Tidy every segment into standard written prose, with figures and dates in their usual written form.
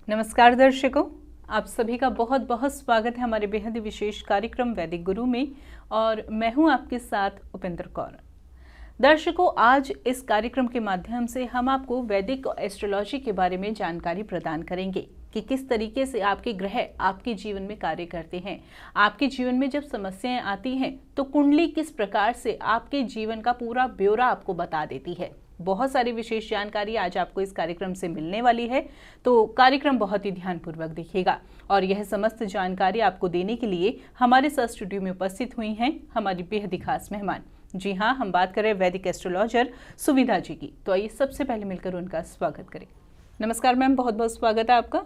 नमस्कार दर्शकों, आप सभी का बहुत बहुत स्वागत है हमारे बेहद विशेष कार्यक्रम वैदिक गुरु में। और मैं हूं आपके साथ उपेंद्र कौर। दर्शकों, आज इस कार्यक्रम के माध्यम से हम आपको वैदिक एस्ट्रोलॉजी के बारे में जानकारी प्रदान करेंगे कि किस तरीके से आपके ग्रह आपके जीवन में कार्य करते हैं। आपके जीवन में जब समस्याएं आती हैं तो कुंडली किस प्रकार से आपके जीवन का पूरा ब्यौरा आपको बता देती है। बहुत सारी विशेष जानकारी आज आपको इस कार्यक्रम से मिलने वाली है, तो कार्यक्रम बहुत ही ध्यानपूर्वक देखिएगा। और यह समस्त जानकारी आपको देने के लिए हमारे साथ स्टूडियो में उपस्थित हुई हैं हमारी बेहद ही खास मेहमान। जी हाँ, हम बात कर रहे हैं वैदिक एस्ट्रोलॉजर सुविधा जी की। तो आइए सबसे पहले मिलकर उनका स्वागत करें। नमस्कार मैम, बहुत बहुत स्वागत है आपका।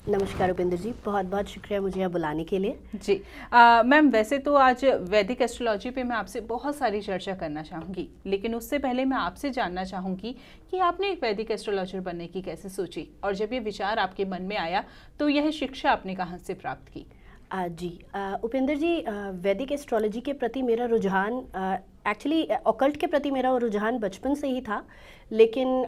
नमस्कार उपेंद्र जी, बहुत बहुत शुक्रिया मुझे यहाँ बुलाने के लिए। जी मैम, वैसे तो आज वैदिक एस्ट्रोलॉजी पे मैं आपसे बहुत सारी चर्चा करना चाहूँगी, लेकिन उससे पहले मैं आपसे जानना चाहूँगी कि आपने एक वैदिक एस्ट्रोलॉजर बनने की कैसे सोची, और जब ये विचार आपके मन में आया तो यह शिक्षा आपने कहाँ से प्राप्त की? उपेंद्र जी, वैदिक एस्ट्रोलॉजी के प्रति मेरा रुझान, एक्चुअली ऑकल्ट के प्रति मेरा रुझान बचपन से ही था, लेकिन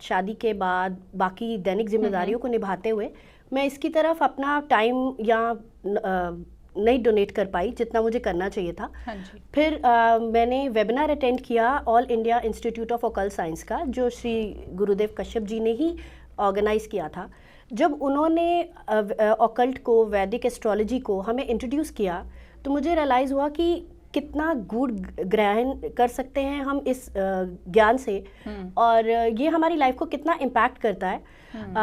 शादी के बाद बाकी दैनिक जिम्मेदारियों को निभाते हुए मैं इसकी तरफ अपना टाइम या नहीं डोनेट कर पाई जितना मुझे करना चाहिए था। हाँ जी। फिर मैंने वेबिनार अटेंड किया all India institute of occult science का, जो श्री गुरुदेव कश्यप जी ने ही ऑर्गेनाइज किया था। जब उन्होंने ऑकल्ट को, वैदिक एस्ट्रोलॉजी को हमें इंट्रोड्यूस किया तो मुझे रियलाइज़ हुआ कि कितना गूढ़ ग्रहण कर सकते हैं हम इस ज्ञान से, और ये हमारी लाइफ को कितना इम्पैक्ट करता है।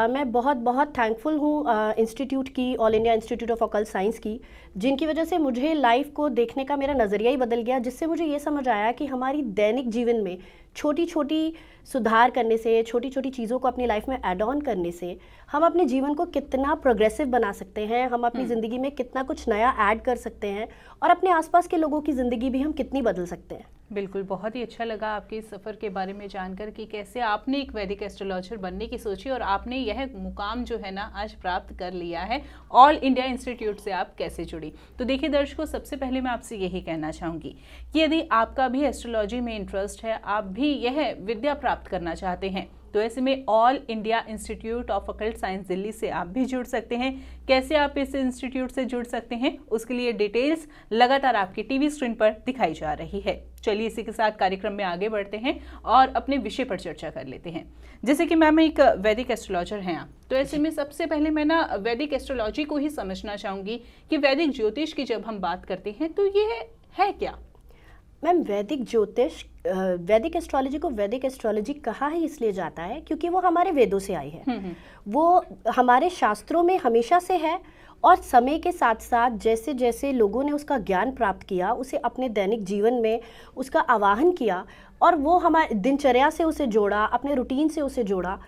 मैं बहुत बहुत थैंकफुल हूँ इंस्टीट्यूट की, all India institute of occult science की, जिनकी वजह से मुझे लाइफ को देखने का मेरा नज़रिया ही बदल गया, जिससे मुझे ये समझ आया कि हमारी दैनिक जीवन में छोटी छोटी सुधार करने से, छोटी छोटी चीज़ों को अपनी लाइफ में ऐड ऑन करने से हम अपने जीवन को कितना प्रोग्रेसिव बना सकते हैं, हम अपनी ज़िंदगी में कितना कुछ नया ऐड कर सकते हैं, और अपने आसपास के लोगों की ज़िंदगी भी हम कितनी बदल सकते हैं। बिल्कुल, बहुत ही अच्छा लगा आपके इस सफ़र के बारे में जानकर कि कैसे आपने एक वैदिक एस्ट्रोलॉजर बनने की सोची और आपने यह मुकाम जो है ना आज प्राप्त कर लिया है। ऑल इंडिया इंस्टीट्यूट से आप कैसे जुड़ी? तो देखिए दर्शकों, सबसे पहले मैं आपसे यही कहना चाहूँगी कि यदि आपका भी एस्ट्रोलॉजी में इंटरेस्ट है, आप भी यह विद्या प्राप्त करना चाहते हैं, तो ऐसे में all India institute of occult science Delhi से आप भी जुड़ सकते हैं। कैसे आप इस इंस्टीट्यूट से जुड़ सकते हैं, उसके लिए डिटेल्स लगातार आपकी टीवी स्क्रीन पर दिखाई जा रही है। चलिए इसी के साथ कार्यक्रम में आगे बढ़ते हैं और अपने विषय पर चर्चा कर लेते हैं। जैसे कि मैम एक वैदिक एस्ट्रोलॉजर हैं आप, तो ऐसे में सबसे पहले मैं ना वैदिक एस्ट्रोलॉजी को ही समझना चाहूँगी कि वैदिक ज्योतिष की जब हम बात करते हैं तो ये है क्या? मैम, वैदिक ज्योतिष, वैदिक एस्ट्रोलॉजी को वैदिक एस्ट्रोलॉजी कहा ही इसलिए जाता है क्योंकि वो हमारे वेदों से आई है। वो हमारे शास्त्रों में हमेशा से है, और समय के साथ साथ जैसे जैसे लोगों ने उसका ज्ञान प्राप्त किया, उसे अपने दैनिक जीवन में उसका आवाहन किया, और वो हमारे दिनचर्या से उसे जोड़ा, अपने रूटीन से उसे जोड़ा।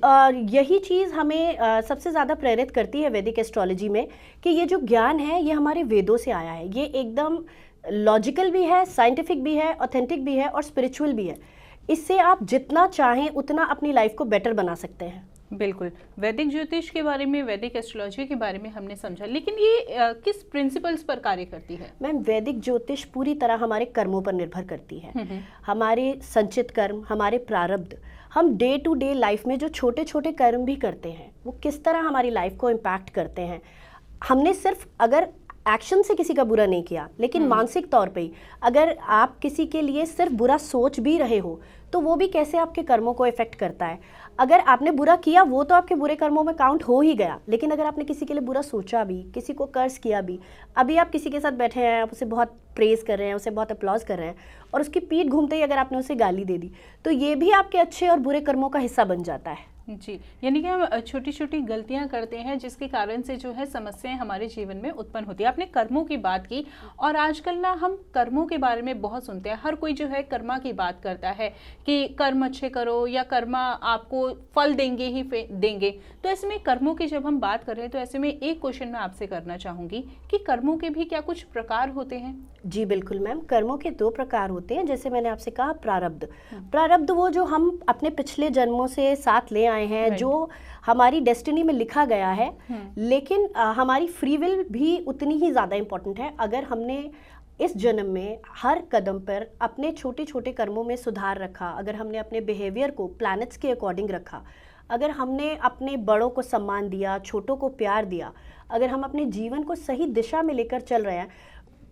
और यही चीज़ हमें सबसे ज़्यादा प्रेरित करती है वैदिक एस्ट्रोलॉजी में, कि ये जो ज्ञान है ये हमारे वेदों से आया है। ये एकदम लॉजिकल भी है, साइंटिफिक भी है, ऑथेंटिक भी है, और स्पिरिचुअल भी है। इससे आप जितना चाहें उतना अपनी लाइफ को बेटर बना सकते हैं। बिल्कुल, वैदिक ज्योतिष के बारे में, वैदिक एस्ट्रोलॉजी के बारे में हमने समझा, लेकिन ये किस प्रिंसिपल्स पर कार्य करती है? मैम, वैदिक ज्योतिष पूरी तरह हमारे कर्मों पर निर्भर करती है। हमारे संचित कर्म, हमारे प्रारब्ध, हम डे टू डे लाइफ में जो छोटे छोटे कर्म भी करते हैं वो किस तरह हमारी लाइफ को इम्पैक्ट करते हैं। हमने सिर्फ अगर एक्शन से किसी का बुरा नहीं किया, लेकिन मानसिक तौर पे ही अगर आप किसी के लिए सिर्फ बुरा सोच भी रहे हो तो वो भी कैसे आपके कर्मों को इफेक्ट करता है। अगर आपने बुरा किया वो तो आपके बुरे कर्मों में काउंट हो ही गया, लेकिन अगर आपने किसी के लिए बुरा सोचा भी, किसी को कर्ज किया भी, अभी आप किसी के साथ बैठे हैं, आप उसे बहुत प्रेज कर रहे हैं, उसे बहुत अप्लॉज कर रहे हैं, और उसकी पीठ घूमते ही अगर आपने उसे गाली दे दी, तो ये भी आपके अच्छे और बुरे कर्मों का हिस्सा बन जाता है। जी, यानी कि हम छोटी छोटी गलतियां करते हैं जिसके कारण से जो है समस्याएं हमारे जीवन में उत्पन्न होती है। आपने कर्मों की बात की, और आजकल ना हम कर्मों के बारे में बहुत सुनते हैं। हर कोई जो है कर्मा की बात करता है कि कर्म अच्छे करो या कर्मा आपको फल देंगे ही देंगे। तो ऐसे में कर्मों की जब हम बात कर रहे हैं तो ऐसे में एक क्वेश्चन मैं आपसे करना चाहूँगी कि कर्मों के भी क्या कुछ प्रकार होते हैं? जी बिल्कुल मैम, कर्मों के 2 प्रकार होते हैं। जैसे मैंने आपसे कहा, प्रारब्ध। प्रारब्ध वो जो हम अपने पिछले जन्मों से साथ ले आए हैं, जो हमारी डेस्टिनी में लिखा गया है, लेकिन हमारी फ्री विल भी उतनी ही ज़्यादा इम्पोर्टेंट है। अगर हमने इस जन्म में हर कदम पर अपने छोटे छोटे कर्मों में सुधार रखा, अगर हमने अपने बिहेवियर को प्लैनेट्स के अकॉर्डिंग रखा, अगर हमने अपने बड़ों को सम्मान दिया, छोटों को प्यार दिया, अगर हम अपने जीवन को सही दिशा में लेकर चल रहे हैं,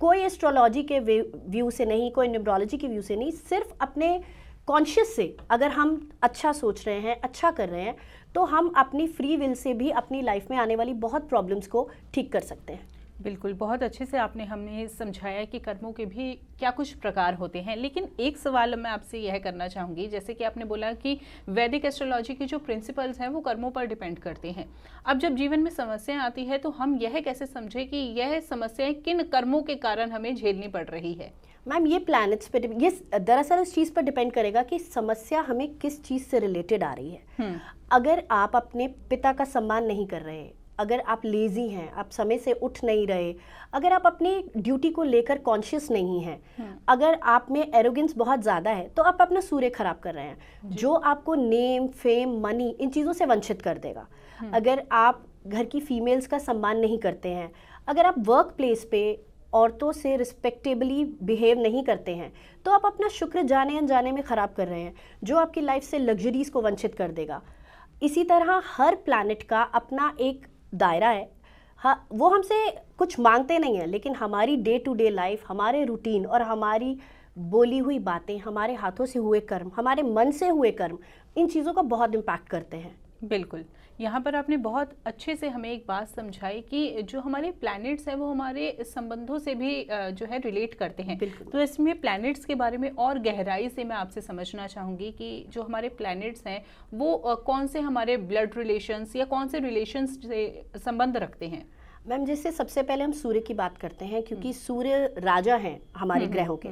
कोई एस्ट्रोलॉजी के व्यू से नहीं, कोई न्यूमरोलॉजी के व्यू से नहीं, सिर्फ अपने कॉन्शियस से अगर हम अच्छा सोच रहे हैं, अच्छा कर रहे हैं, तो हम अपनी फ्री विल से भी अपनी लाइफ में आने वाली बहुत प्रॉब्लम्स को ठीक कर सकते हैं। बिल्कुल, बहुत अच्छे से आपने हमें समझाया कि कर्मों के भी क्या कुछ प्रकार होते हैं। लेकिन एक सवाल मैं आपसे यह करना चाहूँगी, जैसे कि आपने बोला कि वैदिक एस्ट्रोलॉजी के जो प्रिंसिपल्स हैं वो कर्मों पर डिपेंड करते हैं। अब जब जीवन में समस्याएं आती है तो हम यह कैसे समझें कि यह समस्याएं किन कर्मों के कारण हमें झेलनी पड़ रही है? मैम, ये प्लैनेट्स पे, ये दरअसल इस चीज़ पर डिपेंड करेगा कि समस्या हमें किस चीज़ से रिलेटेड आ रही है। अगर आप अपने पिता का सम्मान नहीं कर रहे, अगर आप लेजी हैं, आप समय से उठ नहीं रहे, अगर आप अपनी ड्यूटी को लेकर कॉन्शियस नहीं हैं, अगर आप में एरोगेंस बहुत ज़्यादा है, तो आप अपना सूर्य खराब कर रहे हैं, जो आपको नेम, फेम, मनी, इन चीज़ों से वंचित कर देगा। अगर आप घर की फीमेल्स का सम्मान नहीं करते हैं, अगर आप वर्क प्लेस पे औरतों से रिस्पेक्टेबली बिहेव नहीं करते हैं, तो आप अपना शुक्र जाने अनजाने में ख़राब कर रहे हैं, जो आपकी लाइफ से लग्जरीज को वंचित कर देगा। इसी तरह हर प्लैनेट का अपना एक दायरा है। हाँ, वो हमसे कुछ मांगते नहीं हैं, लेकिन हमारी डे टू डे लाइफ, हमारे रूटीन और हमारी बोली हुई बातें, हमारे हाथों से हुए कर्म, हमारे मन से हुए कर्म, इन चीज़ों का बहुत इम्पैक्ट करते हैं। बिल्कुल, यहाँ पर आपने बहुत अच्छे से हमें एक बात समझाई कि जो हमारे प्लैनेट्स हैं वो हमारे संबंधों से भी जो है रिलेट करते हैं। तो इसमें प्लैनेट्स के बारे में और गहराई से मैं आपसे समझना चाहूँगी कि जो हमारे प्लैनेट्स हैं वो कौन से हमारे ब्लड रिलेशंस या कौन से रिलेशंस से संबंध रखते हैं? मैम, जैसे सबसे पहले हम सूर्य की बात करते हैं, क्योंकि सूर्य राजा हैं हमारे ग्रहों के।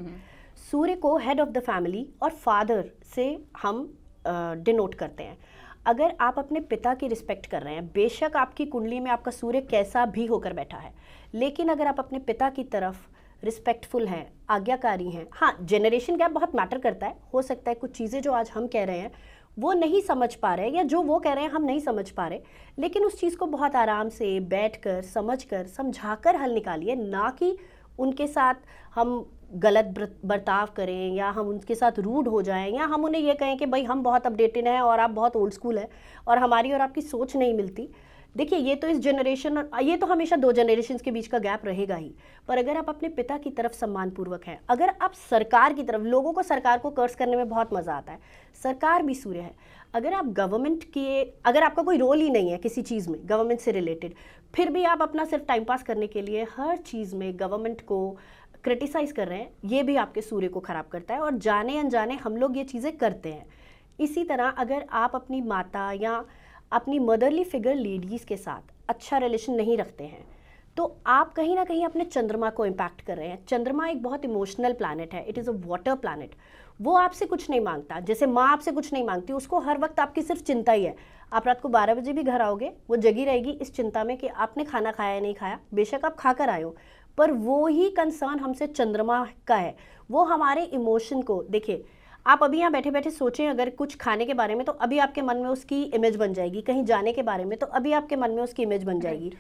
सूर्य को हेड ऑफ द फैमिली और फादर से हम डिनोट करते हैं। अगर आप अपने पिता की रिस्पेक्ट कर रहे हैं, बेशक आपकी कुंडली में आपका सूर्य कैसा भी होकर बैठा है, लेकिन अगर आप अपने पिता की तरफ रिस्पेक्टफुल हैं, आज्ञाकारी हैं, हाँ, जनरेशन गैप बहुत मैटर करता है। हो सकता है कुछ चीज़ें जो आज हम कह रहे हैं वो नहीं समझ पा रहे, या जो वो कह रहे हैं हम नहीं समझ पा रहे, लेकिन उस चीज़ को बहुत आराम से बैठकर, समझकर, समझाकर हल निकालिए, ना कि उनके साथ हम गलत बर्ताव करें, या हम उनके साथ रूड हो जाएं, या हम उन्हें ये कहें कि भाई हम बहुत अपडेटेड हैं और आप बहुत ओल्ड स्कूल हैं और हमारी और आपकी सोच नहीं मिलती। देखिए, ये तो इस जनरेशन और ये तो हमेशा दो जनरेशन के बीच का गैप रहेगा ही। पर अगर आप अपने पिता की तरफ सम्मानपूर्वक हैं, अगर आप सरकार की तरफ, लोगों को सरकार को कर्ज करने में बहुत मज़ा आता है, सरकार भी सूर्य है। अगर आप गवर्नमेंट के, अगर आपका कोई रोल ही नहीं है किसी चीज़ में गवर्नमेंट से रिलेटेड, फिर भी आप अपना सिर्फ टाइम पास करने के लिए हर चीज़ में गवर्नमेंट को क्रिटिसाइज़ कर रहे हैं, ये भी आपके सूर्य को ख़राब करता है, और जाने अनजाने हम लोग ये चीज़ें करते हैं। इसी तरह अगर आप अपनी माता या अपनी मदरली फिगर लेडीज़ के साथ अच्छा रिलेशन नहीं रखते हैं, तो आप कहीं ना कहीं अपने चंद्रमा को इम्पैक्ट कर रहे हैं। चंद्रमा एक बहुत इमोशनल प्लैनेट है, it is a water planet. वो आपसे कुछ नहीं मांगता, जैसे माँ आपसे कुछ नहीं मांगती, उसको हर वक्त आपकी सिर्फ चिंता ही है। आप रात को 12 बजे भी घर आओगे, वो जगी रहेगी इस चिंता में कि आपने खाना खाया या नहीं खाया। बेशक आप खा कर आए हो, पर वो ही कंसर्न हमसे चंद्रमा का है। वो हमारे इमोशन को, देखिए आप अभी यहाँ बैठे बैठे सोचें अगर कुछ खाने के बारे में, तो अभी आपके मन में उसकी इमेज बन जाएगी। कहीं जाने के बारे में, तो अभी आपके मन में उसकी इमेज बन जाएगी।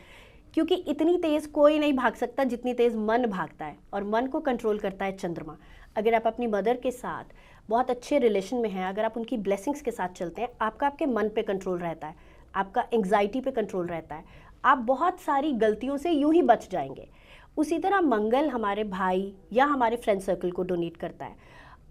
क्योंकि इतनी तेज़ कोई नहीं भाग सकता जितनी तेज़ मन भागता है, और मन को कंट्रोल करता है चंद्रमा। अगर आप अपनी मदर के साथ बहुत अच्छे रिलेशन में हैं, अगर आप उनकी ब्लेसिंग्स के साथ चलते हैं, आपका आपके मन पे कंट्रोल रहता है, आपका एंग्जाइटी पे कंट्रोल रहता है, आप बहुत सारी गलतियों से यूं ही बच जाएंगे। उसी तरह मंगल हमारे भाई या हमारे फ्रेंड सर्कल को डोनेट करता है,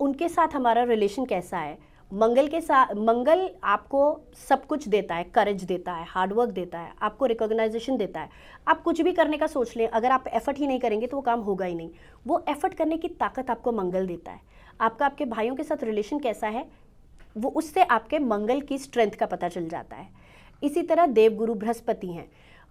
उनके साथ हमारा रिलेशन कैसा है। मंगल के साथ, मंगल आपको सब कुछ देता है, करेज देता है, हार्डवर्क देता है, आपको रिकॉग्नाइजेशन देता है। आप कुछ भी करने का सोच लें, अगर आप एफर्ट ही नहीं करेंगे तो वो काम होगा ही नहीं। वो एफर्ट करने की ताकत आपको मंगल देता है। आपका आपके भाइयों के साथ रिलेशन कैसा है, वो उससे आपके मंगल की स्ट्रेंथ का पता चल जाता है। इसी तरह देवगुरु बृहस्पति हैं,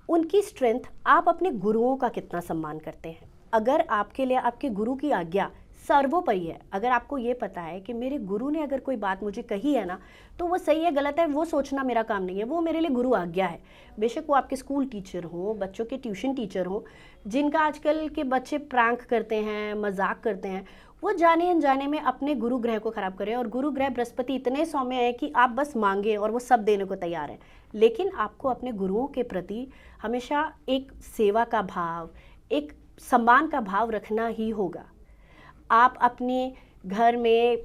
उनकी स्ट्रेंथ, आप अपने गुरुओं का कितना सम्मान करते हैं। अगर आपके लिए आपके गुरु की आज्ञा सर्वोपरि है, अगर आपको ये पता है कि मेरे गुरु ने अगर कोई बात मुझे कही है ना, तो वो सही है गलत है वो सोचना मेरा काम नहीं है, वो मेरे लिए गुरु आज्ञा है। बेशक वो आपके स्कूल टीचर हो, बच्चों के ट्यूशन टीचर हो, जिनका आजकल के बच्चे प्रैंक करते हैं, मजाक करते हैं, वो जाने अनजाने में अपने गुरु ग्रह को खराब करें। और गुरु ग्रह बृहस्पति इतने सौम्य है कि आप बस मांगे और वो सब देने को तैयार है। लेकिन आपको अपने गुरुओं के प्रति हमेशा एक सेवा का भाव, एक सम्मान का भाव रखना ही होगा। आप अपने घर में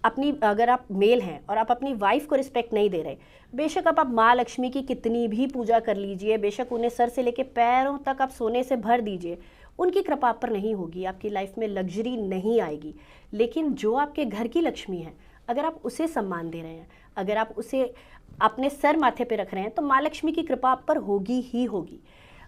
अपनी, अगर आप मेल हैं और आप अपनी वाइफ को रिस्पेक्ट नहीं दे रहे, बेशक आप माँ लक्ष्मी की कितनी भी पूजा कर लीजिए, बेशक उन्हें सर से लेके पैरों तक आप सोने से भर दीजिए, उनकी कृपा आप पर नहीं होगी, आपकी लाइफ में लग्जरी नहीं आएगी। लेकिन जो आपके घर की लक्ष्मी है, अगर आप उसे सम्मान दे रहे हैं, अगर आप उसे अपने सर माथे पे रख रहे हैं, तो माँ लक्ष्मी की कृपा आप पर होगी ही होगी।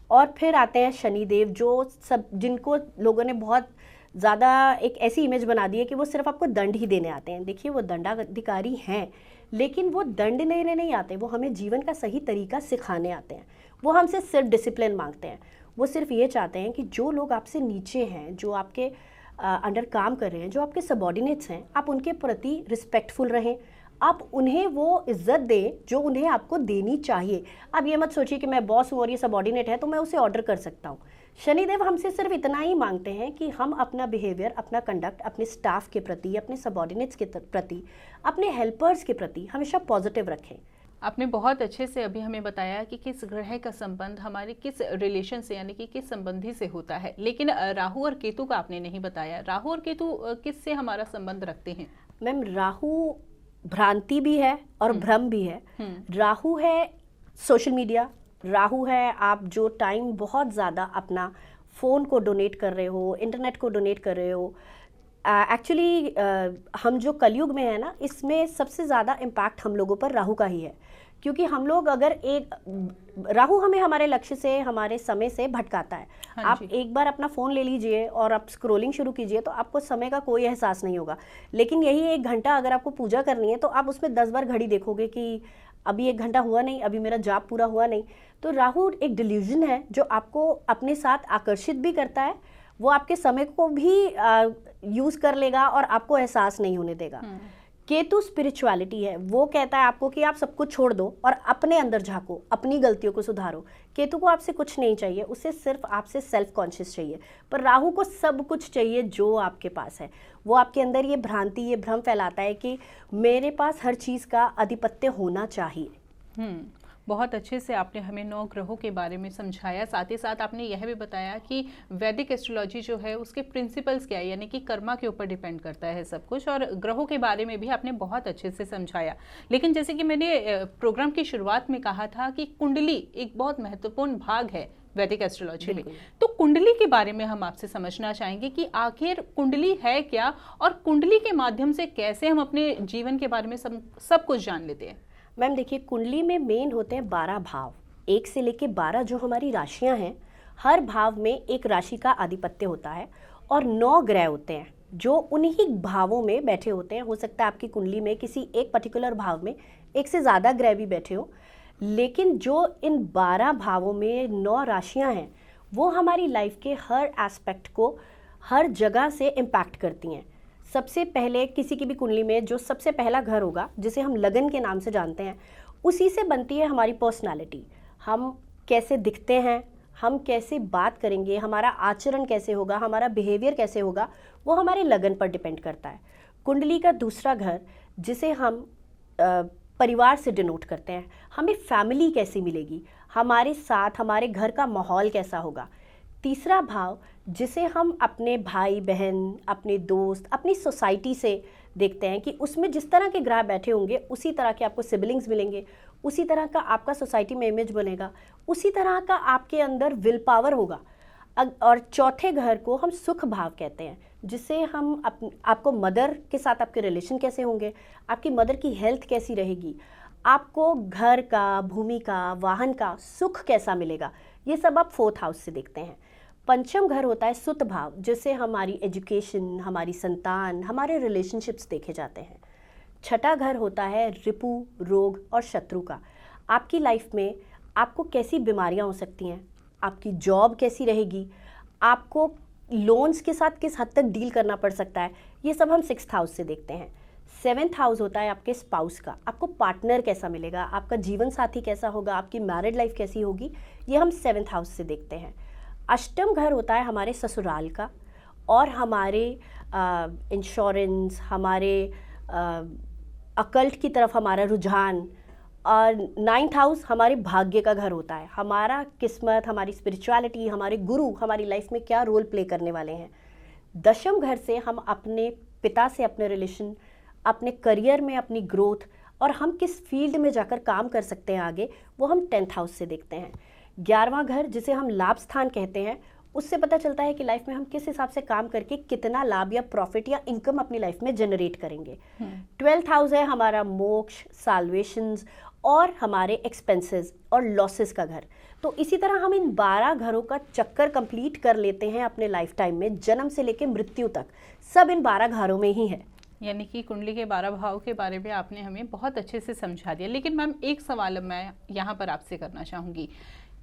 और फिर आते हैं शनिदेव, जो सब जिनको लोगों ने बहुत ज़्यादा एक ऐसी इमेज बना दी है कि वो सिर्फ आपको दंड ही देने आते हैं। देखिए, वो दंडाधिकारी हैं, लेकिन वो दंड लेने नहीं आते, वो हमें जीवन का सही तरीका सिखाने आते हैं। वो हमसे सिर्फ डिसिप्लिन मांगते हैं। वो सिर्फ ये चाहते हैं कि जो लोग आपसे नीचे हैं, जो आपके अंडर काम कर रहे हैं, जो आपके सबॉर्डिनेट्स हैं, आप उनके प्रति रिस्पेक्टफुल रहें, आप उन्हें वो इज्जत दें जो उन्हें आपको देनी चाहिए। आप ये मत सोचिए कि मैं बॉस हूँ और ये सबॉर्डिनेट है तो मैं उसे ऑर्डर कर सकता हूँ। शनिदेव हमसे सिर्फ इतना ही मांगते हैं कि हम अपना बिहेवियर, अपना कंडक्ट अपने स्टाफ के प्रति, अपने सबॉर्डिनेट्स के प्रति, अपने हेल्पर्स के प्रति हमेशा पॉजिटिव रखें। आपने बहुत अच्छे से अभी हमें बताया कि किस ग्रह का संबंध हमारे किस रिलेशन से, यानी कि किस संबंधी से होता है, लेकिन राहु और केतु का आपने नहीं बताया। राहु और केतु किससे हमारा संबंध रखते हैं? मैम, राहु भ्रांति भी है और भ्रम भी है। राहु है सोशल मीडिया, राहु है आप जो टाइम बहुत ज़्यादा अपना फ़ोन को डोनेट कर रहे हो, इंटरनेट को डोनेट कर रहे हो। एक्चुअली हम जो कलयुग में है ना, इसमें सबसे ज़्यादा इम्पैक्ट हम लोगों पर राहु का ही है, क्योंकि हम लोग अगर राहु हमें हमारे लक्ष्य से, हमारे समय से भटकाता है। आप एक बार अपना फ़ोन ले लीजिए और आप स्क्रॉलिंग शुरू कीजिए तो आपको समय का कोई एहसास नहीं होगा। लेकिन यही 1 घंटा अगर आपको पूजा करनी है तो आप उसमें 10 बार घड़ी देखोगे कि अभी 1 घंटा हुआ नहीं, अभी मेरा जाप पूरा हुआ नहीं। तो राहु एक डिल्यूजन है जो आपको अपने साथ आकर्षित भी करता है, वो आपके समय को भी यूज़ कर लेगा और आपको एहसास नहीं होने देगा। केतु स्पिरिचुअलिटी है, वो कहता है आपको कि आप सब कुछ छोड़ दो और अपने अंदर झांको, अपनी गलतियों को सुधारो। केतु को आपसे कुछ नहीं चाहिए, उसे सिर्फ आपसे सेल्फ कॉन्शियस चाहिए। पर राहु को सब कुछ चाहिए जो आपके पास है। वो आपके अंदर ये भ्रांति, ये भ्रम फैलाता है कि मेरे पास हर चीज़ का आधिपत्य होना चाहिए। बहुत अच्छे से आपने हमें 9 ग्रहों के बारे में समझाया। साथ ही साथ आपने यह भी बताया कि वैदिक एस्ट्रोलॉजी जो है उसके प्रिंसिपल्स क्या है, यानी कि कर्मा के ऊपर डिपेंड करता है सब कुछ, और ग्रहों के बारे में भी आपने बहुत अच्छे से समझाया। लेकिन जैसे कि मैंने प्रोग्राम की शुरुआत में कहा था कि कुंडली एक बहुत महत्वपूर्ण भाग है वैदिक एस्ट्रोलॉजी में, तो कुंडली के बारे में हम आपसे समझना चाहेंगे कि आखिर कुंडली है क्या, और कुंडली के माध्यम से कैसे हम अपने जीवन के बारे में सब कुछ जान लेते हैं। मैम देखिए, कुंडली में मेन होते हैं 12 भाव, 1 से लेके 12 जो हमारी राशियां हैं। हर भाव में एक राशि का आधिपत्य होता है और 9 ग्रह होते हैं जो उन्हीं भावों में बैठे होते हैं। हो सकता है आपकी कुंडली में किसी एक पर्टिकुलर भाव में 1 से ज़्यादा ग्रह भी बैठे हो, लेकिन जो इन 12 भावों में 9 राशियां हैं वो हमारी लाइफ के हर एस्पेक्ट को हर जगह से इम्पैक्ट करती हैं। सबसे पहले किसी की भी कुंडली में जो सबसे पहला घर होगा, जिसे हम लगन के नाम से जानते हैं, उसी से बनती है हमारी पर्सनालिटी। हम कैसे दिखते हैं, हम कैसे बात करेंगे, हमारा आचरण कैसे होगा, हमारा बिहेवियर कैसे होगा, वो हमारे लगन पर डिपेंड करता है। कुंडली का दूसरा घर, जिसे हम परिवार से डिनोट करते हैं, हमें फैमिली कैसी मिलेगी, हमारे साथ हमारे घर का माहौल कैसा होगा। तीसरा भाव, जिसे हम अपने भाई बहन, अपने दोस्त, अपनी सोसाइटी से देखते हैं कि उसमें जिस तरह के ग्रह बैठे होंगे उसी तरह के आपको सिबलिंग्स मिलेंगे, उसी तरह का आपका सोसाइटी में इमेज बनेगा, उसी तरह का आपके अंदर विल पावर होगा। और चौथे घर को हम सुख भाव कहते हैं, जिसे हम आपको मदर के साथ आपके रिलेशन कैसे होंगे, आपकी मदर की हेल्थ कैसी रहेगी, आपको घर का, भूमि का, वाहन का सुख कैसा मिलेगा, ये सब आप 4th हाउस से देखते हैं। पंचम घर होता है सुत भाव, जिससे हमारी एजुकेशन, हमारी संतान, हमारे रिलेशनशिप्स देखे जाते हैं। छठा घर होता है रिपु, रोग और शत्रु का। आपकी लाइफ में आपको कैसी बीमारियां हो सकती हैं, आपकी जॉब कैसी रहेगी, आपको लोन्स के साथ किस हद तक डील करना पड़ सकता है, ये सब हम 6th हाउस से देखते हैं। 7th हाउस होता है आपके स्पाउस का, आपको पार्टनर कैसा मिलेगा, आपका जीवन साथी कैसा होगा, आपकी मैरिड लाइफ कैसी होगी, ये हम 7th हाउस से देखते हैं। अष्टम घर होता है हमारे ससुराल का और हमारे इंश्योरेंस, हमारे अकल्ट की तरफ हमारा रुझान। और 9th हाउस हमारे भाग्य का घर होता है, हमारा किस्मत, हमारी स्पिरिचुअलिटी, हमारे गुरु हमारी लाइफ में क्या रोल प्ले करने वाले हैं। 10वें घर से हम अपने पिता से अपने रिलेशन, अपने करियर में अपनी ग्रोथ और हम किस फील्ड में जाकर काम कर सकते हैं आगे, वो हम 10th हाउस से देखते हैं। 11वां घर जिसे हम लाभ स्थान कहते हैं, उससे पता चलता है कि लाइफ में हम किस हिसाब से काम करके कितना लाभ या प्रॉफिट या इनकम अपनी लाइफ में जनरेट करेंगे। 12th हाउस है हमारा मोक्ष, साल्वेशंस और हमारे एक्सपेंसेस और लॉसेस का घर। तो इसी तरह हम इन 12 घरों का चक्कर कंप्लीट कर लेते हैं अपने लाइफ टाइम में, जन्म से लेकर मृत्यु तक सब इन 12 घरों में ही है। यानी कि कुंडली के 12 भाव के बारे में आपने हमें बहुत अच्छे से समझा दिया। लेकिन मैम एक सवाल मैं यहाँ पर आपसे करना चाहूँगी।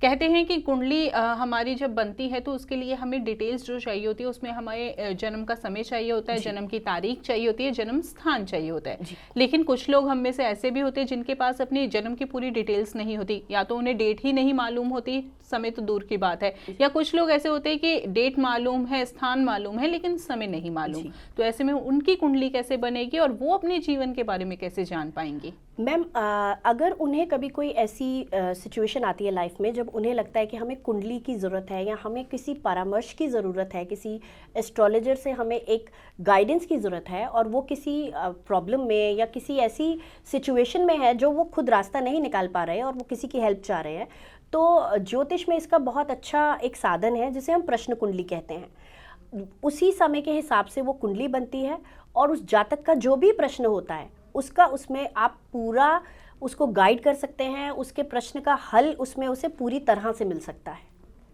कहते हैं कि कुंडली हमारी जब बनती है तो उसके लिए हमें डिटेल्स जो चाहिए होती है, उसमें हमें जन्म का समय चाहिए होता है, जन्म की तारीख चाहिए होती है, जन्म स्थान चाहिए होता है। लेकिन कुछ लोग हम में से ऐसे भी होते हैं जिनके पास अपनी जन्म की पूरी डिटेल्स नहीं होती, या तो उन्हें डेट ही नहीं मालूम होती, समय तो दूर की बात है, या कुछ लोग ऐसे होते हैं कि डेट मालूम है, स्थान मालूम है, लेकिन समय नहीं मालूम। तो ऐसे में उनकी कुंडली कैसे बनेगी और वो अपने जीवन के बारे में कैसे जान पाएंगी? मैम, अगर उन्हें कभी कोई ऐसी सिचुएशन आती है लाइफ में जब उन्हें लगता है कि हमें कुंडली की ज़रूरत है या हमें किसी परामर्श की ज़रूरत है, किसी एस्ट्रोलॉजर से हमें एक गाइडेंस की ज़रूरत है, और वो किसी प्रॉब्लम में या किसी ऐसी सिचुएशन में है जो वो खुद रास्ता नहीं निकाल पा रहे हैं और वो किसी की हेल्प चाह रहे हैं, तो ज्योतिष में इसका बहुत अच्छा एक साधन है जिसे हम प्रश्न कुंडली कहते हैं। उसी समय के हिसाब से वो कुंडली बनती है और उस जातक का जो भी प्रश्न होता है उसका उसमें आप पूरा उसको गाइड कर सकते हैं, उसके प्रश्न का हल उसमें उसे पूरी तरह से मिल सकता है।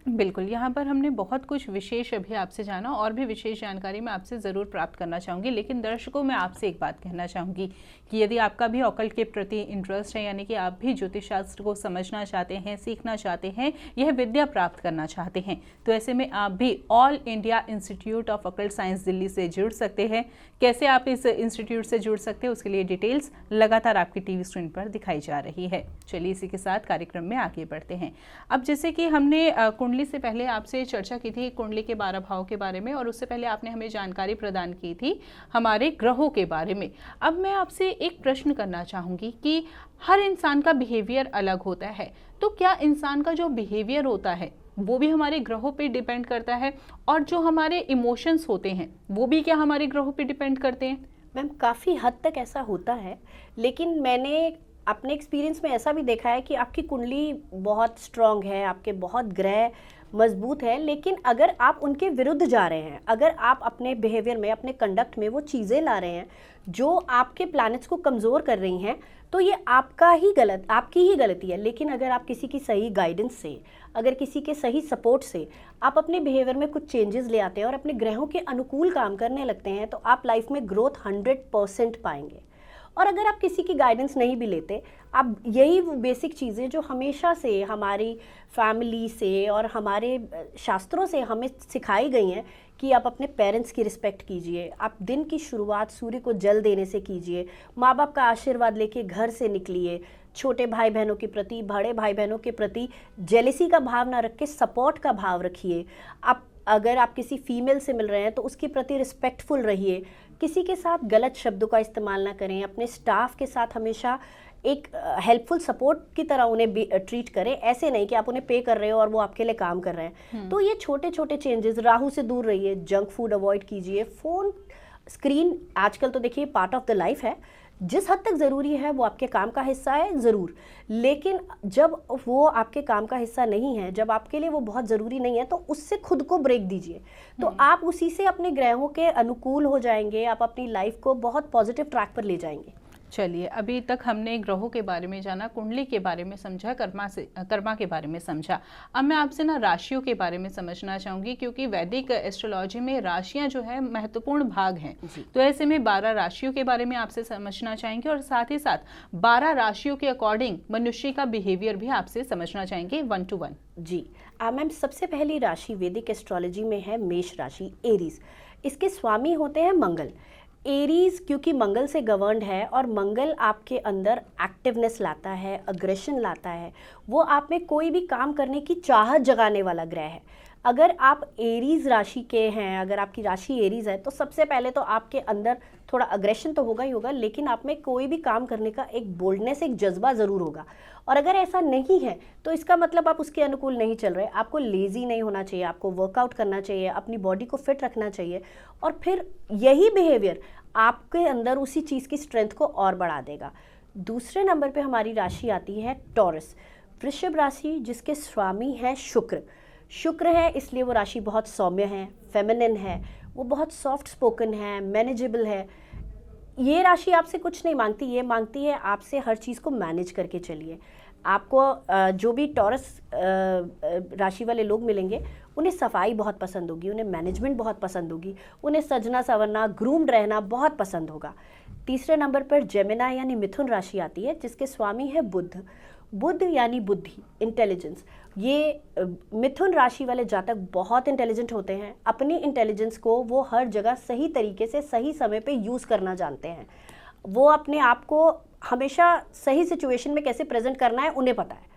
बिल्कुल, यहाँ पर हमने बहुत कुछ विशेष अभी आपसे जाना, और भी विशेष जानकारी मैं आपसे ज़रूर प्राप्त करना चाहूँगी। लेकिन दर्शकों, मैं आपसे एक बात कहना चाहूँगी कि यदि आपका भी ऑकल्ट के प्रति इंटरेस्ट है, यानी कि आप भी ज्योतिष शास्त्र को समझना चाहते हैं, सीखना चाहते हैं, यह विद्या प्राप्त करना चाहते हैं, तो ऐसे में आप भी all India institute of occult science Delhi से जुड़ सकते हैं। कैसे आप इस इंस्टीट्यूट से जुड़ सकते हैं, उसके लिए डिटेल्स लगातार आपकी टीवी स्क्रीन पर दिखाई जा रही है। चलिए इसी के साथ कार्यक्रम में आगे बढ़ते हैं। अब जैसे कि हमने कुंडली से पहले आपसे चर्चा की थी कुंडली के 12 भाव के बारे में, और उससे पहले आपने हमें जानकारी प्रदान की थी हमारे ग्रहों के बारे में। अब मैं आपसे एक प्रश्न करना चाहूँगी कि हर इंसान का बिहेवियर अलग होता है, तो क्या इंसान का जो बिहेवियर होता है वो भी हमारे ग्रहों पे डिपेंड करता है, और जो हमारे इमोशंस होते हैं वो भी क्या हमारे ग्रहों पे डिपेंड करते हैं? मैम, काफ़ी हद तक ऐसा होता है, लेकिन मैंने अपने एक्सपीरियंस में ऐसा भी देखा है कि आपकी कुंडली बहुत स्ट्रांग है, आपके बहुत ग्रह मजबूत है, लेकिन अगर आप उनके विरुद्ध जा रहे हैं, अगर आप अपने बिहेवियर में, अपने कंडक्ट में वो चीज़ें ला रहे हैं जो आपके प्लैनेट्स को कमज़ोर कर रही हैं, तो ये आपकी ही गलती है। लेकिन अगर आप किसी की सही गाइडेंस से, अगर किसी के सही सपोर्ट से आप अपने बिहेवियर में कुछ चेंजेस ले आते हैं और अपने ग्रहों के अनुकूल काम करने लगते हैं, तो आप लाइफ में ग्रोथ 100% पाएंगे। और अगर आप किसी की गाइडेंस नहीं भी लेते, आप यही वो बेसिक चीज़ें जो हमेशा से हमारी फैमिली से और हमारे शास्त्रों से हमें सिखाई गई हैं कि आप अपने पेरेंट्स की रिस्पेक्ट कीजिए, आप दिन की शुरुआत सूर्य को जल देने से कीजिए, माँ बाप का आशीर्वाद लेके घर से निकलिए, छोटे भाई बहनों के प्रति, बड़े भाई बहनों के प्रति जेलेसी का भाव ना रख के सपोर्ट का भाव रखिए। अगर आप किसी फीमेल से मिल रहे हैं तो उसके प्रति रिस्पेक्टफुल रहिए, किसी के साथ गलत शब्दों का इस्तेमाल ना करें, अपने स्टाफ के साथ हमेशा एक हेल्पफुल सपोर्ट की तरह उन्हें ट्रीट करें। ऐसे नहीं कि आप उन्हें पे कर रहे हो और वो आपके लिए काम कर रहे हैं। तो ये छोटे छोटे चेंजेस, राहु से दूर रहिए, जंक फूड अवॉइड कीजिए, फ़ोन स्क्रीन आजकल तो देखिए पार्ट ऑफ द लाइफ है, जिस हद तक ज़रूरी है वो आपके काम का हिस्सा है ज़रूर, लेकिन जब वो आपके काम का हिस्सा नहीं है, जब आपके लिए वो बहुत ज़रूरी नहीं है, तो उससे खुद को ब्रेक दीजिए। तो आप उसी से अपने ग्रहों के अनुकूल हो जाएंगे, आप अपनी लाइफ को बहुत पॉजिटिव ट्रैक पर ले जाएंगे। चलिए, अभी तक हमने ग्रहों के बारे में जाना, कुंडली के बारे में समझा, कर्मा के बारे में समझा। अब मैं आपसे ना राशियों के बारे में समझना चाहूँगी, क्योंकि वैदिक एस्ट्रोलॉजी में राशियाँ जो है महत्वपूर्ण भाग हैं। तो ऐसे में 12 राशियों के बारे में आपसे समझना चाहेंगे, और साथ ही साथ 12 राशियों के अकॉर्डिंग मनुष्य का बिहेवियर भी आपसे समझना चाहेंगे 1 to 1। जी मैम, सबसे पहली राशि वैदिक एस्ट्रोलॉजी में है मेष राशि, एरीज। इसके स्वामी होते हैं मंगल। एरीज क्योंकि मंगल से गवर्नड है, और मंगल आपके अंदर एक्टिवनेस लाता है, अग्रेशन लाता है, वो आप में कोई भी काम करने की चाहत जगाने वाला ग्रह है। अगर आप एरीज राशि के हैं, अगर आपकी राशि एरीज है, तो सबसे पहले तो आपके अंदर थोड़ा अग्रेशन तो होगा ही होगा, लेकिन आप में कोई भी काम करने का एक बोल्डनेस, एक जज्बा ज़रूर होगा। और अगर ऐसा नहीं है तो इसका मतलब आप उसके अनुकूल नहीं चल रहे। आपको लेज़ी नहीं होना चाहिए, आपको वर्कआउट करना चाहिए, अपनी बॉडी को फिट रखना चाहिए, और फिर यही बिहेवियर आपके अंदर उसी चीज़ की स्ट्रेंथ को और बढ़ा देगा। दूसरे नंबर पे हमारी राशि आती है टॉरस, वृषभ राशि, जिसके स्वामी है शुक्र। शुक्र है इसलिए वो राशि बहुत सौम्य है, फेमिनिन है, वो बहुत सॉफ्ट स्पोकन है, मैनेजेबल है। ये राशि आपसे कुछ नहीं मांगती, ये मांगती है आपसे हर चीज़ को मैनेज करके चलिए। आपको जो भी टॉरस राशि वाले लोग मिलेंगे उन्हें सफाई बहुत पसंद होगी, उन्हें मैनेजमेंट बहुत पसंद होगी, उन्हें सजना संवरना, ग्रूम्ड रहना बहुत पसंद होगा। तीसरे नंबर पर जेमिनी यानी मिथुन राशि आती है, जिसके स्वामी है बुध। बुध यानी बुद्धि, इंटेलिजेंस। ये मिथुन राशि वाले जातक बहुत इंटेलिजेंट होते हैं। अपनी इंटेलिजेंस को वो हर जगह सही तरीके से सही समय पे यूज़ करना जानते हैं। वो अपने आप को हमेशा सही सिचुएशन में कैसे प्रेजेंट करना है उन्हें पता है।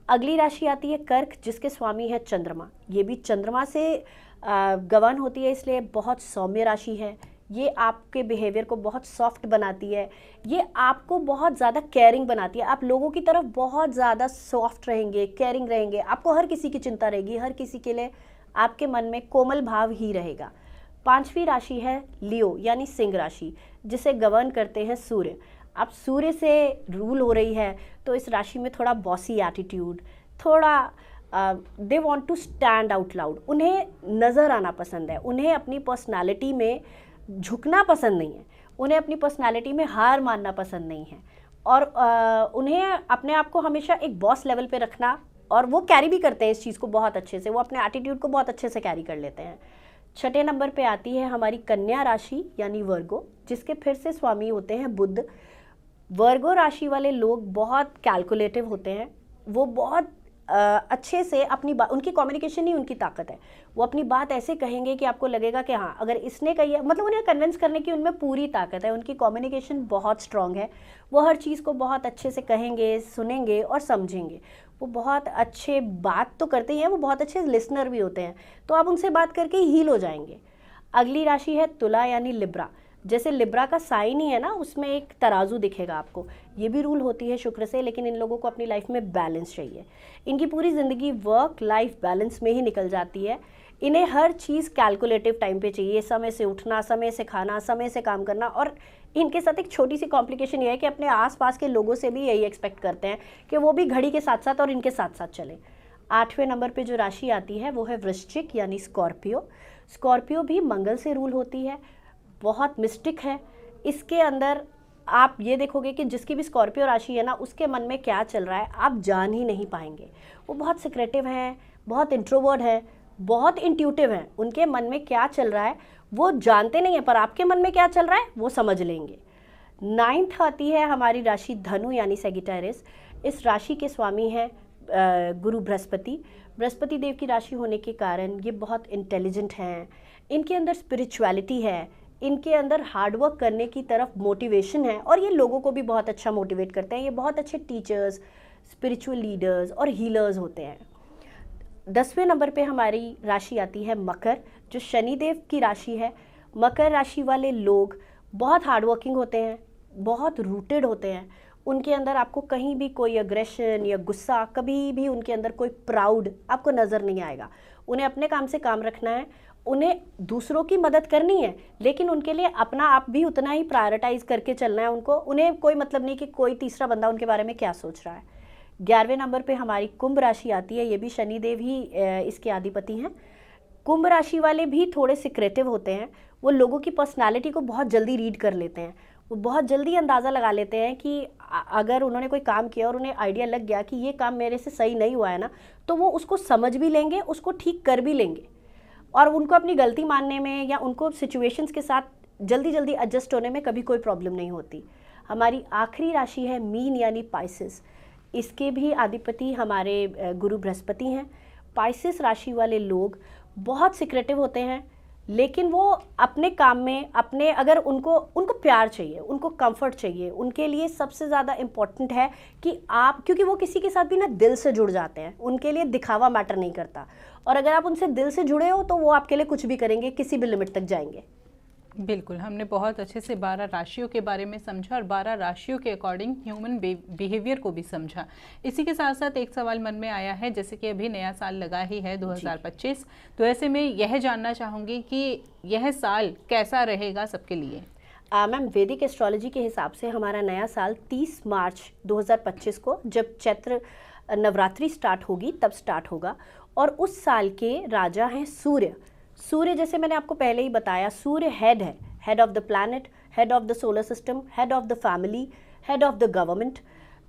अगली राशि आती है कर्क, जिसके स्वामी है चंद्रमा। ये भी चंद्रमा से गवर्न होती है, इसलिए बहुत सौम्य राशि है। ये आपके बिहेवियर को बहुत सॉफ्ट बनाती है, ये आपको बहुत ज़्यादा केयरिंग बनाती है। आप लोगों की तरफ बहुत ज़्यादा सॉफ्ट रहेंगे, केयरिंग रहेंगे, आपको हर किसी की चिंता रहेगी, हर किसी के लिए आपके मन में कोमल भाव ही रहेगा। पांचवी राशि है लियो यानी सिंह राशि, जिसे गवर्न करते हैं सूर्य। अब सूर्य से रूल हो रही है तो इस राशि में थोड़ा बॉसी एटीट्यूड, थोड़ा they want to stand out loud, उन्हें नज़र आना पसंद है, उन्हें अपनी पर्सनालिटी में झुकना पसंद नहीं है, उन्हें अपनी पर्सनालिटी में हार मानना पसंद नहीं है, और उन्हें अपने आप को हमेशा एक बॉस लेवल पे रखना, और वो कैरी भी करते हैं इस चीज़ को बहुत अच्छे से, वो अपने एटीट्यूड को बहुत अच्छे से कैरी कर लेते हैं। छठे नंबर पे आती है हमारी कन्या राशि यानी वर्गो, जिसके फिर से स्वामी होते हैं बुध। वर्गो राशि वाले लोग बहुत कैलकुलेटिव होते हैं, वो बहुत अच्छे से अपनी बात, उनकी कम्युनिकेशन ही उनकी ताकत है। वो अपनी बात ऐसे कहेंगे कि आपको लगेगा कि हाँ अगर इसने कही है, मतलब उन्हें कन्विंस करने की उनमें पूरी ताकत है, उनकी कम्युनिकेशन बहुत स्ट्रांग है। वो हर चीज़ को बहुत अच्छे से कहेंगे, सुनेंगे और समझेंगे। वो बहुत अच्छे बात तो करते ही हैं, वो बहुत अच्छे लिसनर भी होते हैं, तो आप उनसे बात करके हील हो जाएंगे। अगली राशि है तुला यानी लिब्रा। जैसे लिब्रा का साइन ही है ना, उसमें एक तराजू दिखेगा आपको, ये भी रूल होती है शुक्र से, लेकिन इन लोगों को अपनी लाइफ में बैलेंस चाहिए। इनकी पूरी ज़िंदगी वर्क लाइफ बैलेंस में ही निकल जाती है। इन्हें हर चीज़ कैलकुलेटिव टाइम पे चाहिए, समय से उठना, समय से खाना, समय से काम करना। और इनके साथ एक छोटी सी कॉम्प्लिकेशन ये है कि अपने आसपास के लोगों से भी यही एक्सपेक्ट करते हैं कि वो भी घड़ी के साथ साथ और इनके साथ साथ चले। आठवें नंबर पे जो राशि आती है वो है वृश्चिक यानी स्कॉर्पियो। स्कॉर्पियो भी मंगल से रूल होती है, बहुत मिस्टिक है। इसके अंदर आप ये देखोगे कि जिसकी भी स्कॉर्पियो राशि है ना, उसके मन में क्या चल रहा है आप जान ही नहीं पाएंगे। वो बहुत सीक्रेटिव हैं, बहुत इंट्रोवर्ट है, बहुत इंट्यूटिव हैं। उनके मन में क्या चल रहा है वो जानते नहीं हैं, पर आपके मन में क्या चल रहा है वो समझ लेंगे। 9th आती है हमारी राशि धनु यानी सैजिटेरियस। इस राशि के स्वामी हैं गुरु बृहस्पति। बृहस्पति देव की राशि होने के कारण ये बहुत इंटेलिजेंट हैं, इनके अंदर स्पिरिचुअलिटी है, इनके अंदर हार्डवर्क करने की तरफ मोटिवेशन है, और ये लोगों को भी बहुत अच्छा मोटिवेट करते हैं। ये बहुत अच्छे टीचर्स, स्पिरिचुअल लीडर्स और हीलर्स होते हैं। 10वें नंबर पे हमारी राशि आती है मकर, जो शनिदेव की राशि है। मकर राशि वाले लोग बहुत हार्डवर्किंग होते हैं, बहुत रूटेड होते हैं। उनके अंदर आपको कहीं भी कोई अग्रेशन या गुस्सा, कभी भी उनके अंदर कोई प्राउड आपको नज़र नहीं आएगा। उन्हें अपने काम से काम रखना है, उन्हें दूसरों की मदद करनी है, लेकिन उनके लिए अपना आप भी उतना ही प्रायोरिटाइज करके चलना है उनको। उन्हें कोई मतलब नहीं कि कोई तीसरा बंदा उनके बारे में क्या सोच रहा है। 11वें नंबर पे हमारी कुंभ राशि आती है, ये भी शनिदेव ही इसके अधिपति हैं। कुंभ राशि वाले भी थोड़े सीक्रेटिव होते हैं, वो लोगों की पर्सनालिटी को बहुत जल्दी रीड कर लेते हैं। वो बहुत जल्दी अंदाज़ा लगा लेते हैं कि अगर उन्होंने कोई काम किया और उन्हें आइडिया लग गया कि ये काम मेरे से सही नहीं हुआ है ना, तो वो उसको समझ भी लेंगे, उसको ठीक कर भी लेंगे, और उनको अपनी गलती मानने में या उनको सिचुएशंस के साथ जल्दी जल्दी एडजस्ट होने में कभी कोई प्रॉब्लम नहीं होती। हमारी आखिरी राशि है मीन यानी पाइसेस। इसके भी अधिपति हमारे गुरु बृहस्पति हैं। पाइसेस राशि वाले लोग बहुत सीक्रेटिव होते हैं, लेकिन वो अपने काम में अपने अगर उनको प्यार चाहिए, उनको कंफर्ट चाहिए, उनके लिए सबसे ज़्यादा इम्पॉर्टेंट है कि आप, क्योंकि वो किसी के साथ भी ना दिल से जुड़ जाते हैं, उनके लिए दिखावा मैटर नहीं करता, और अगर आप उनसे दिल से जुड़े हो तो वो आपके लिए कुछ भी करेंगे, किसी भी लिमिट तक जाएंगे। बिल्कुल, हमने बहुत अच्छे से 12 राशियों के बारे में समझा और 12 राशियों के अकॉर्डिंग ह्यूमन बिहेवियर को भी समझा। इसी के साथ साथ एक सवाल मन में आया है, जैसे कि अभी नया साल लगा ही है 2025, तो ऐसे में यह जानना चाहूँगी कि यह साल कैसा रहेगा सबके लिए। मैम वैदिक एस्ट्रोलॉजी के हिसाब से हमारा नया साल 30 मार्च 2025 को, जब चैत्र नवरात्रि स्टार्ट होगी तब स्टार्ट होगा। और उस साल के राजा हैं सूर्य। सूर्य, जैसे मैंने आपको पहले ही बताया, सूर्य हेड है, head of the planet, head of the solar system, head of the family, head of the government.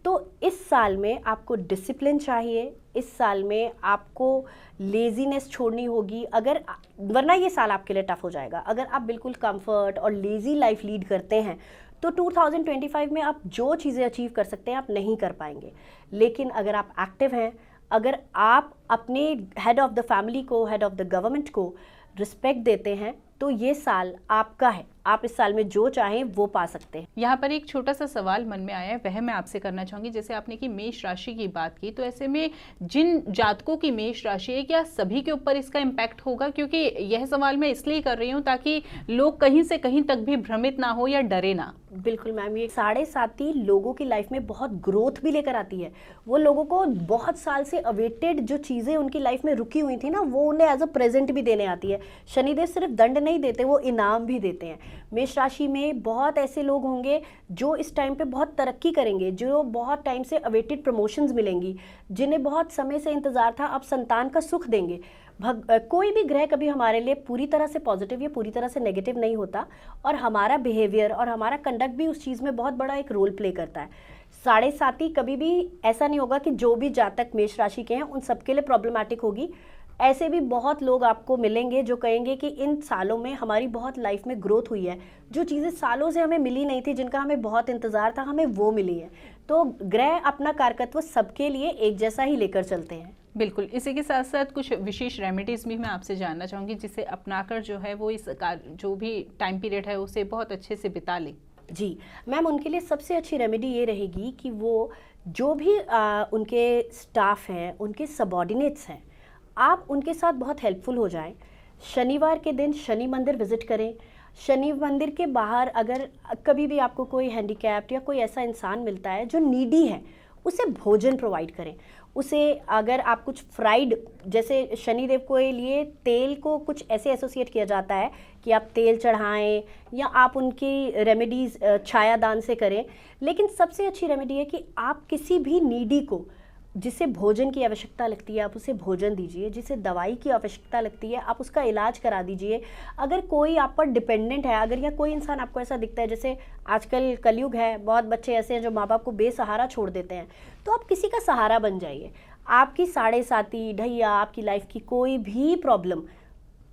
तो इस साल में आपको डिसिप्लिन चाहिए, इस साल में आपको लेजीनेस छोड़नी होगी। अगर वरना ये साल आपके लिए टफ हो जाएगा। अगर आप बिल्कुल कंफर्ट और लेजी लाइफ लीड करते हैं तो 2025 में आप जो चीज़ें अचीव कर सकते हैं आप नहीं कर पाएंगे। लेकिन अगर आप एक्टिव हैं, अगर आप अपने हेड ऑफ द फैमिली को, हेड ऑफ द गवर्नमेंट को रिस्पेक्ट देते हैं, तो ये साल आपका है। आप इस साल में जो चाहें वो पा सकते हैं। यहाँ पर एक छोटा सा सवाल मन में आया है, वह मैं आपसे करना चाहूंगी। जैसे आपने की मेष राशि की बात की, तो ऐसे में जिन जातकों की मेष राशि है, क्या सभी के ऊपर इसका इम्पैक्ट होगा? क्योंकि यह सवाल मैं इसलिए कर रही हूँ ताकि लोग कहीं से कहीं तक भी भ्रमित ना हो या डरे ना। बिल्कुल मैम, ये 7.5 लोगों की लाइफ में बहुत ग्रोथ भी लेकर आती है। वो लोगों को बहुत साल से अवेटेड जो चीज़ें उनकी लाइफ में रुकी हुई थी ना, वो उन्हें एज अ प्रेजेंट भी देने आती है। शनिदेव सिर्फ दंड नहीं देते, वो इनाम भी देते हैं। मेष राशि में बहुत ऐसे लोग होंगे जो इस टाइम पे बहुत तरक्की करेंगे, जो बहुत टाइम से अवेटेड प्रमोशंस मिलेंगी, जिन्हें बहुत समय से इंतज़ार था, अब संतान का सुख देंगे। कोई भी ग्रह कभी हमारे लिए पूरी तरह से पॉजिटिव या पूरी तरह से नेगेटिव नहीं होता, और हमारा बिहेवियर और हमारा कंडक्ट भी उस चीज़ में बहुत बड़ा एक रोल प्ले करता है। 7.5 कभी भी ऐसा नहीं होगा कि जो भी जातक मेष राशि के हैं उन सबके लिए प्रॉब्लमैटिक होगी। ऐसे भी बहुत लोग आपको मिलेंगे जो कहेंगे कि इन सालों में हमारी बहुत लाइफ में ग्रोथ हुई है, जो चीज़ें सालों से हमें मिली नहीं थी, जिनका हमें बहुत इंतज़ार था, हमें वो मिली है। तो ग्रह अपना कारकत्व सबके लिए एक जैसा ही लेकर चलते हैं। बिल्कुल। इसी के साथ साथ कुछ विशेष रेमेडीज़ भी मैं आपसे जानना चाहूँगी, जिसे अपनाकर जो है वो इस जो भी टाइम पीरियड है उसे बहुत अच्छे से बिता लें। जी मैम, उनके लिए सबसे अच्छी रेमेडी ये रहेगी कि वो जो भी उनके स्टाफ हैं, उनके सबॉर्डिनेट्स हैं, आप उनके साथ बहुत हेल्पफुल हो जाएं। शनिवार के दिन शनि मंदिर विजिट करें। शनि मंदिर के बाहर अगर कभी भी आपको कोई हैंडीकैप्ड या कोई ऐसा इंसान मिलता है जो नीडी है, उसे भोजन प्रोवाइड करें। उसे अगर आप कुछ फ्राइड, जैसे शनिदेव के लिए तेल को कुछ ऐसे एसोसिएट किया जाता है कि आप तेल चढ़ाएं या आप उनकी रेमेडीज़ छायादान से करें। लेकिन सबसे अच्छी रेमेडी है कि आप किसी भी नीडी को, जिसे भोजन की आवश्यकता लगती है, आप उसे भोजन दीजिए। जिसे दवाई की आवश्यकता लगती है, आप उसका इलाज करा दीजिए। अगर कोई आप पर डिपेंडेंट है, अगर या कोई इंसान आपको ऐसा दिखता है, जैसे आजकल कलयुग है, बहुत बच्चे ऐसे हैं जो माँ बाप को बेसहारा छोड़ देते हैं, तो आप किसी का सहारा बन जाइए। आपकी 7.5 ढैया, आपकी लाइफ की कोई भी प्रॉब्लम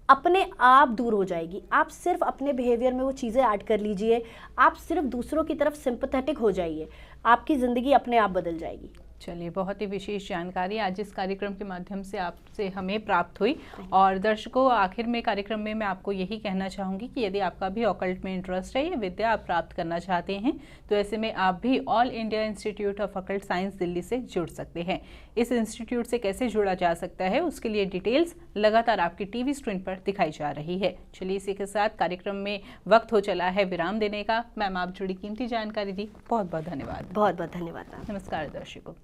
अपने आप दूर हो जाएगी। आप सिर्फ अपने बिहेवियर में वो चीज़ें ऐड कर लीजिए, आप सिर्फ दूसरों की तरफ सिंपैथेटिक हो जाइए, आपकी ज़िंदगी अपने आप बदल जाएगी। चलिए, बहुत ही विशेष जानकारी आज इस कार्यक्रम के माध्यम से आपसे हमें प्राप्त हुई। और दर्शकों, आखिर में कार्यक्रम में मैं आपको यही कहना चाहूँगी कि यदि आपका भी ऑकल्ट में इंटरेस्ट है या विद्या आप प्राप्त करना चाहते हैं, तो ऐसे में आप भी all India institute of occult science Delhi से जुड़ सकते हैं। इस इंस्टीट्यूट से कैसे जुड़ा जा सकता है, उसके लिए डिटेल्स लगातार आपकी टीवी स्क्रीन पर दिखाई जा रही है। चलिए, इसी के साथ कार्यक्रम में वक्त हो चला है विराम देने का। मैम, आप जुड़ी कीमती जानकारी दी, बहुत बहुत धन्यवाद। बहुत बहुत धन्यवाद। नमस्कार दर्शकों।